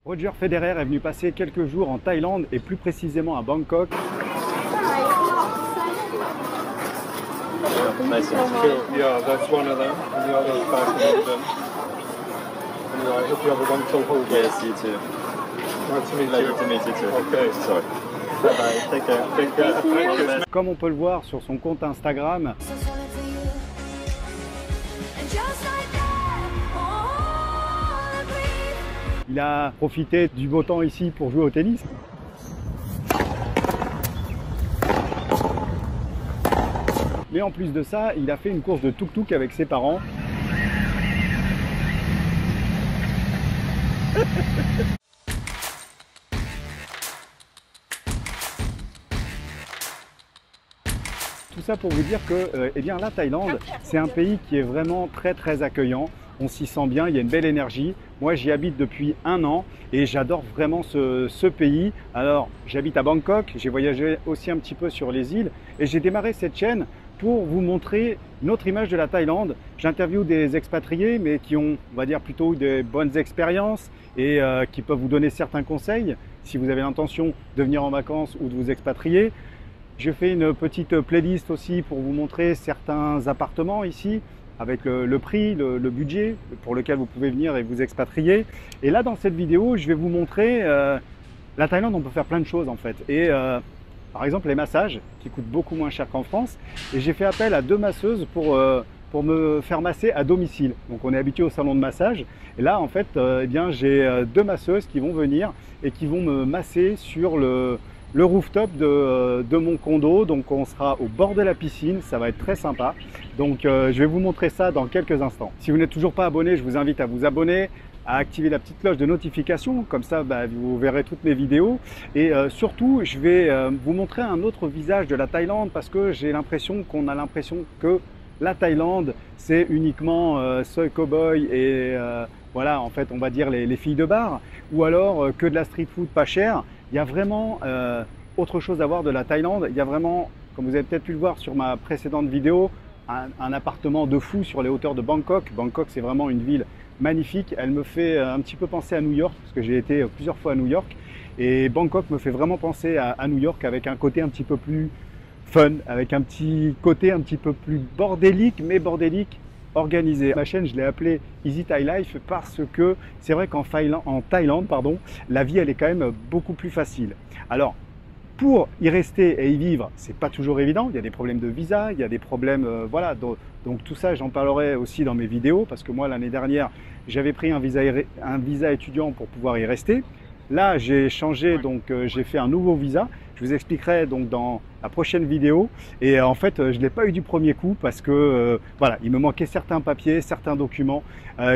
Roger Federer est venu passer quelques jours en Thaïlande et plus précisément à Bangkok. Nice one. Cool. Yeah, that's one of them. And the other is back in them. Anyway, I hope you have a wonderful holiday. Yes, you too. Nice to meet Pleasure you. to meet you too. Okay. Sorry. Bye bye. Take care. Take care. Thank you. Comme on peut le voir sur son compte Instagram, il a profité du beau temps ici pour jouer au tennis. Mais en plus de ça, il a fait une course de tuk-tuk avec ses parents. Tout ça pour vous dire que eh bien, la Thaïlande, c'est un pays qui est vraiment très accueillant. On s'y sent bien, il y a une belle énergie. Moi, j'y habite depuis 1 an et j'adore vraiment ce pays. Alors, j'habite à Bangkok, j'ai voyagé aussi un petit peu sur les îles et j'ai démarré cette chaîne pour vous montrer une autre image de la Thaïlande. J'interviewe des expatriés, mais qui ont, on va dire, plutôt des bonnes expériences et qui peuvent vous donner certains conseils si vous avez l'intention de venir en vacances ou de vous expatrier. Je fais une petite playlist aussi pour vous montrer certains appartements ici, avec le prix, le budget pour lequel vous pouvez venir et vous expatrier. Et là, dans cette vidéo, je vais vous montrer la Thaïlande, on peut faire plein de choses en fait. Et par exemple, les massages qui coûtent beaucoup moins cher qu'en France. Et j'ai fait appel à 2 masseuses pour me faire masser à domicile. Donc on est habitué au salon de massage. Et là, en fait, eh bien, j'ai 2 masseuses qui vont venir et qui vont me masser sur le rooftop de mon condo. Donc on sera au bord de la piscine, ça va être très sympa. Donc je vais vous montrer ça dans quelques instants. Si vous n'êtes toujours pas abonné, je vous invite à vous abonner, à activer la petite cloche de notification, comme ça vous verrez toutes mes vidéos. Et surtout, je vais vous montrer un autre visage de la Thaïlande parce que j'ai l'impression qu'on a l'impression que la Thaïlande, c'est uniquement Soi Cowboy et voilà, en fait, on va dire les filles de bar, ou alors que de la street food pas chère. Il y a vraiment autre chose à voir de la Thaïlande. Il y a vraiment, comme vous avez peut-être pu le voir sur ma précédente vidéo, un appartement de fou sur les hauteurs de Bangkok. Bangkok, c'est vraiment une ville magnifique. Elle me fait un petit peu penser à New York, parce que j'ai été plusieurs fois à New York. Et Bangkok me fait vraiment penser à New York, avec un côté un petit peu plus fun, avec un petit côté un petit peu plus bordélique, mais bordélique organisé. Ma chaîne, je l'ai appelée Easy Thai Life parce que c'est vrai qu'en Thaïlande, la vie elle est quand même beaucoup plus facile. Alors, pour y rester et y vivre, c'est pas toujours évident. Il y a des problèmes de visa, il y a des problèmes, voilà. Donc tout ça, j'en parlerai aussi dans mes vidéos parce que moi l'année dernière, j'avais pris un visa étudiant pour pouvoir y rester. Là, j'ai changé, donc j'ai fait un nouveau visa. Je vous expliquerai donc dans la prochaine vidéo. Et en fait, je ne l'ai pas eu du premier coup parce que voilà, il me manquait certains papiers, certains documents.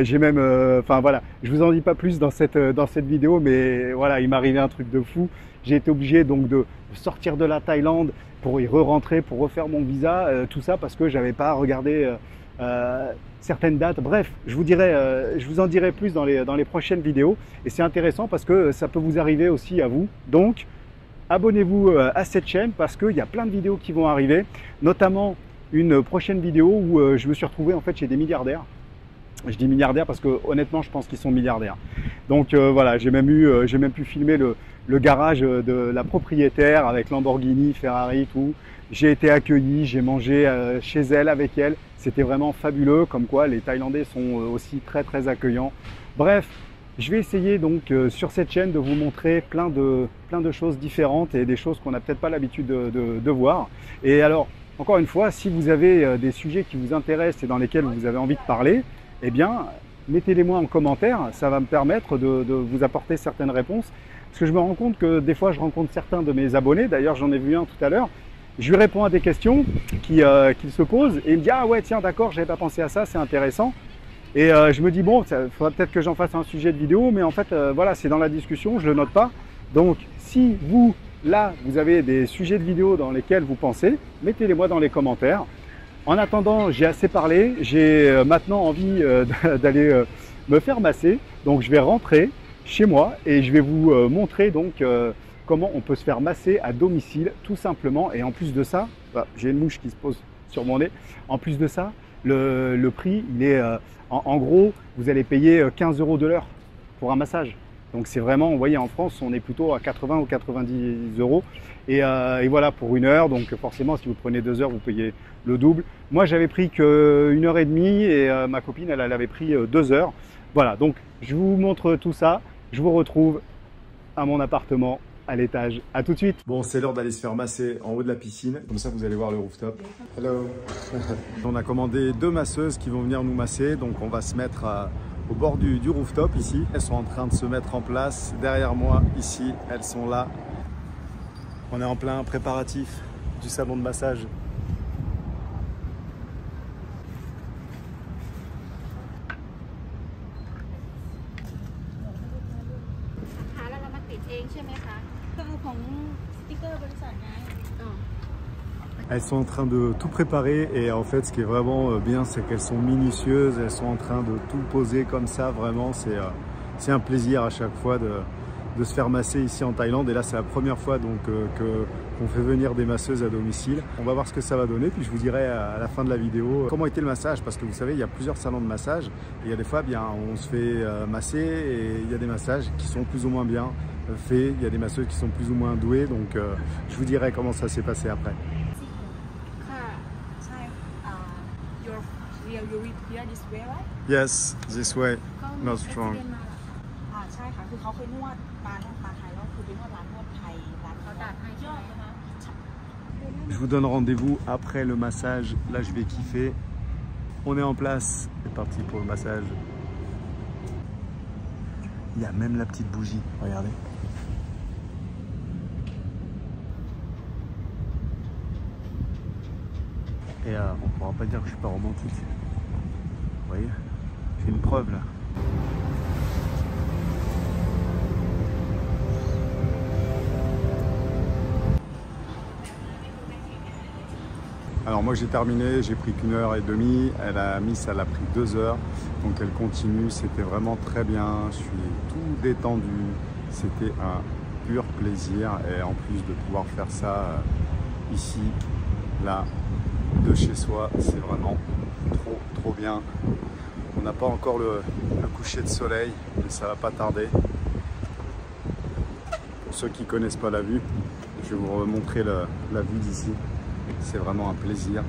J'ai même, enfin voilà, je vous en dis pas plus dans cette vidéo, mais voilà, il m'est arrivé un truc de fou. J'ai été obligé donc de sortir de la Thaïlande pour y re-rentrer, pour refaire mon visa, tout ça parce que j'avais pas regardé certaines dates. Bref, je vous en dirai plus dans les prochaines vidéos. Et c'est intéressant parce que ça peut vous arriver aussi à vous. Donc, abonnez-vous à cette chaîne parce qu'il y a plein de vidéos qui vont arriver, notamment une prochaine vidéo où je me suis retrouvé en fait chez des milliardaires. Je dis milliardaires parce que honnêtement, je pense qu'ils sont milliardaires. Donc voilà, j'ai même pu filmer le garage de la propriétaire avec Lamborghini, Ferrari, tout. J'ai été accueilli, j'ai mangé chez elle, avec elle. C'était vraiment fabuleux, comme quoi les Thaïlandais sont aussi très accueillants. Bref, je vais essayer donc sur cette chaîne de vous montrer plein de choses différentes et des choses qu'on n'a peut-être pas l'habitude de voir. Et alors, encore une fois, si vous avez des sujets qui vous intéressent et dans lesquels vous avez envie de parler, eh bien, mettez-les-moi en commentaire, ça va me permettre de vous apporter certaines réponses. Parce que je me rends compte que des fois, je rencontre certains de mes abonnés, d'ailleurs j'en ai vu un tout à l'heure, je lui réponds à des questions qu'il se pose et il me dit « Ah ouais, tiens, d'accord, j'avais pas pensé à ça, c'est intéressant ». Et je me dis « Bon, il faudra peut-être que j'en fasse un sujet de vidéo, mais en fait, voilà, c'est dans la discussion, je le note pas. » Donc, si vous, là, vous avez des sujets de vidéo dans lesquels vous pensez, mettez-les-moi dans les commentaires. En attendant, j'ai assez parlé, j'ai maintenant envie d'aller me faire masser, donc je vais rentrer chez moi et je vais vous montrer donc comment on peut se faire masser à domicile tout simplement. Et en plus de ça, bah, j'ai une mouche qui se pose sur mon nez, en plus de ça, le prix, il est en gros, vous allez payer 15 € de l'heure pour un massage. Donc c'est vraiment, vous voyez, en France, on est plutôt à 80 ou 90 euros. Et voilà, pour 1 heure. Donc forcément, si vous prenez 2 heures, vous payez le double. Moi, j'avais pris que 1 heure et demie et ma copine, elle avait pris 2 heures. Voilà, donc je vous montre tout ça. Je vous retrouve à mon appartement à l'étage. À tout de suite. Bon, c'est l'heure d'aller se faire masser en haut de la piscine. Comme ça, vous allez voir le rooftop. Hello. On a commandé 2 masseuses qui vont venir nous masser. Donc, on va se mettre au bord du rooftop ici. Elles sont en train de se mettre en place. Derrière moi, ici, elles sont là. On est en plein préparatif du salon de massage. Elles sont en train de tout préparer et en fait ce qui est vraiment bien c'est qu'elles sont minutieuses, elles sont en train de tout poser comme ça, vraiment c'est un plaisir à chaque fois de se faire masser ici en Thaïlande et là c'est la première fois donc qu'on fait venir des masseuses à domicile. On va voir ce que ça va donner puis je vous dirai à la fin de la vidéo comment était le massage parce que vous savez il y a plusieurs salons de massage et il y a des fois bien on se fait masser et il y a des massages qui sont plus ou moins bien faits, il y a des masseuses qui sont plus ou moins douées donc je vous dirai comment ça s'est passé après. You repair this way, right? Yes, this way, not strong. ใช่ค่ะคือเขาเคยนวดมาไทยแล้วคือเป็นนวดร้านนวดไทยร้านเขาดัดให้ยอดนะคะ Je vous donne rendez-vous après le massage. Là, je vais kiffer. On est en place. C'est parti pour le massage. Il y a même la petite bougie. Regardez. Et on ne pourra pas dire que je suis pas romantique. Vous voyez, j'ai une preuve là. Alors moi j'ai terminé, j'ai pris qu'1 heure et demie, elle a pris 2 heures, donc elle continue, c'était vraiment très bien, je suis tout détendu, c'était un pur plaisir et en plus de pouvoir faire ça ici, là, de chez soi, c'est vraiment trop bien. On n'a pas encore le coucher de soleil, mais ça va pas tarder. Pour ceux qui connaissent pas la vue, je vais vous remontrer la vue d'ici. C'est vraiment un plaisir.